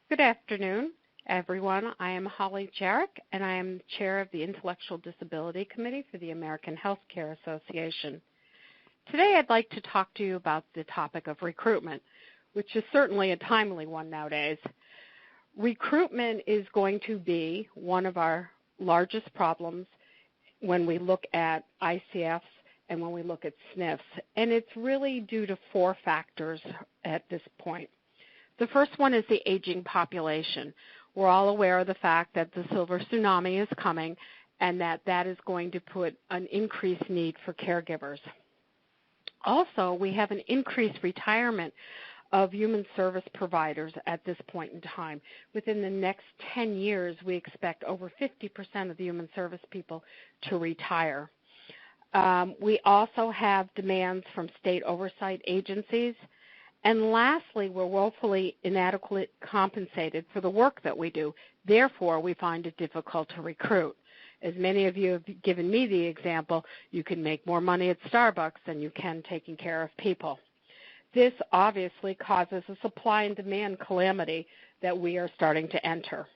Good afternoon, everyone. I am Holly Jarek, and I am Chair of the Intellectual Disability Committee for the American Healthcare Association. Today I'd like to talk to you about the topic of recruitment, which is certainly a timely one nowadays. Recruitment is going to be one of our largest problems when we look at ICFs and when we look at SNFs, and it's really due to four factors at this point. The first one is the aging population. We're all aware of the fact that the silver tsunami is coming and that is going to put an increased need for caregivers. Also, we have an increased retirement of human service providers at this point in time. Within the next 10 years, we expect over 50% of the human service people to retire. We also have demands from state oversight agencies. And lastly, we're woefully inadequately compensated for the work that we do. Therefore, we find it difficult to recruit. As many of you have given me the example, you can make more money at Starbucks than you can taking care of people. This obviously causes a supply and demand calamity that we are starting to enter.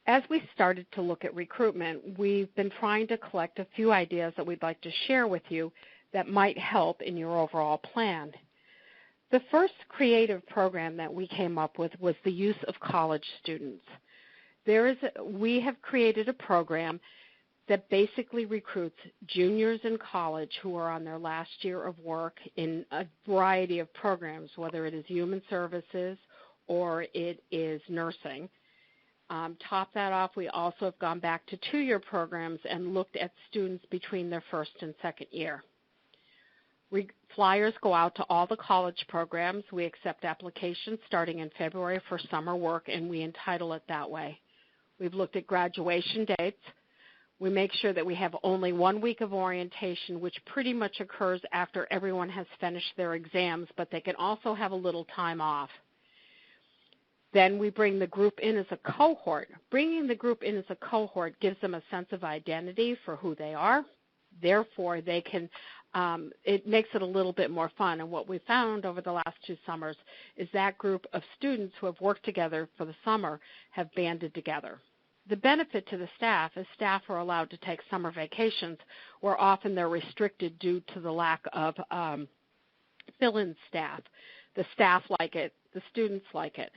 As we started to look at recruitment, we've been trying to collect a few ideas that we'd like to share with you that might help in your overall plan. The first creative program that we came up with was the use of college students. We have created a program that basically recruits juniors in college who are on their last year of work in a variety of programs, whether it is human services or it is nursing. Top that off, we also have gone back to two-year programs and looked at students between their first and second year. Flyers go out to all the college programs. We accept applications starting in February for summer work, and we entitle it that way. We've looked at graduation dates. We make sure that we have only 1 week of orientation, which pretty much occurs after everyone has finished their exams, but they can also have a little time off. Then we bring the group in as a cohort. Bringing the group in as a cohort gives them a sense of identity for who they are. Therefore, they can it makes it a little bit more fun. And what we found over the last 2 summers is that group of students who have worked together for the summer have banded together. The benefit to the staff is staff are allowed to take summer vacations, where often they're restricted due to the lack of fill-in staff. The staff like it. The students like it.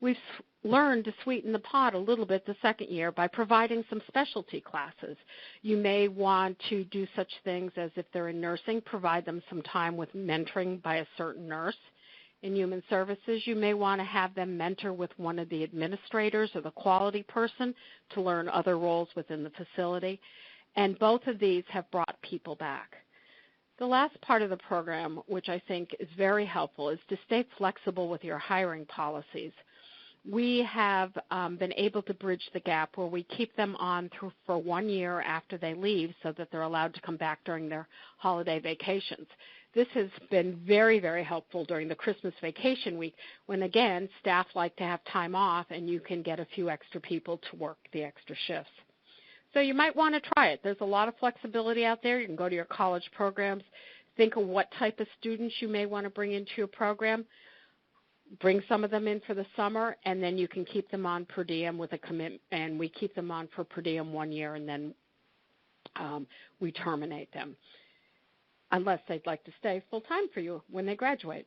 We've learned to sweeten the pot a little bit the second year by providing some specialty classes. You may want to do such things as, if they're in nursing, provide them some time with mentoring by a certain nurse. In human services, you may want to have them mentor with one of the administrators or the quality person to learn other roles within the facility. And both of these have brought people back. The last part of the program, which I think is very helpful, is to stay flexible with your hiring policies. We have been able to bridge the gap where we keep them on for 1 year after they leave so that they're allowed to come back during their holiday vacations. This has been very, very helpful during the Christmas vacation week when, again, staff like to have time off and you can get a few extra people to work the extra shifts. So you might want to try it. There's a lot of flexibility out there. You can go to your college programs, think of what type of students you may want to bring into your program. Bring some of them in for the summer, and then you can keep them on per diem with a commitment, and we keep them on for per diem 1 year, and then we terminate them, unless they'd like to stay full-time for you when they graduate.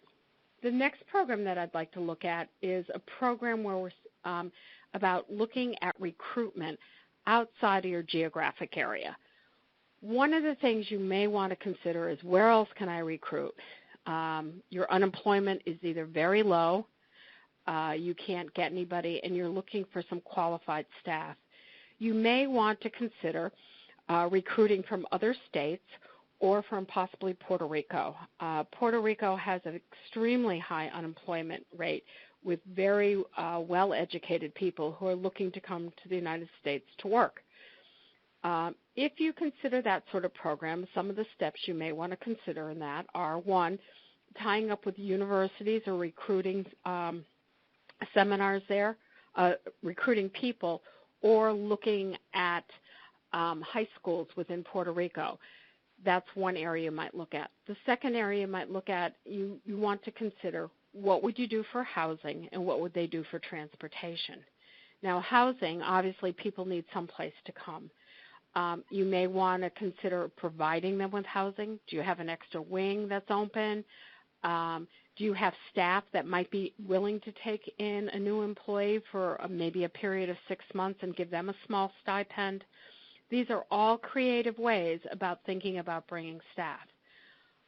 The next program that I'd like to look at is a program where we're about looking at recruitment outside of your geographic area. One of the things you may want to consider is, where else can I recruit? Your unemployment is either very low, you can't get anybody, and you're looking for some qualified staff. You may want to consider recruiting from other states or from possibly Puerto Rico. Puerto Rico has an extremely high unemployment rate with very well-educated people who are looking to come to the United States to work. If you consider that sort of program, some of the steps you may want to consider in that are, 1, tying up with universities or recruiting seminars there, recruiting people, or looking at high schools within Puerto Rico. That's one area you might look at. The second area you might look at, you want to consider what would you do for housing and what would they do for transportation? Now, housing, obviously people need some place to come. You may want to consider providing them with housing. Do you have an extra wing that's open? Do you have staff that might be willing to take in a new employee for maybe a period of 6 months and give them a small stipend? These are all creative ways about thinking about bringing staff.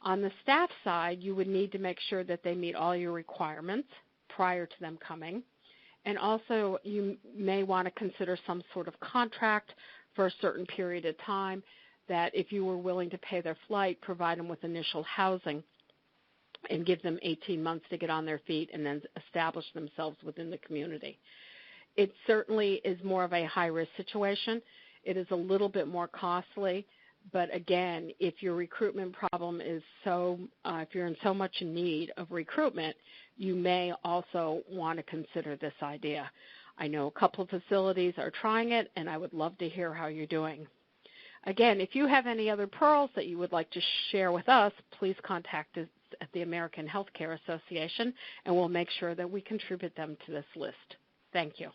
On the staff side, you would need to make sure that they meet all your requirements prior to them coming. And also you may want to consider some sort of contract for a certain period of time that if you were willing to pay their flight, provide them with initial housing and give them 18 months to get on their feet and then establish themselves within the community. It certainly is more of a high-risk situation. It is a little bit more costly, but again, if your recruitment problem is if you're in so much need of recruitment, you may also want to consider this idea. I know a couple of facilities are trying it, and I would love to hear how you're doing. Again, if you have any other pearls that you would like to share with us, please contact us at the American Healthcare Association, and we'll make sure that we contribute them to this list. Thank you.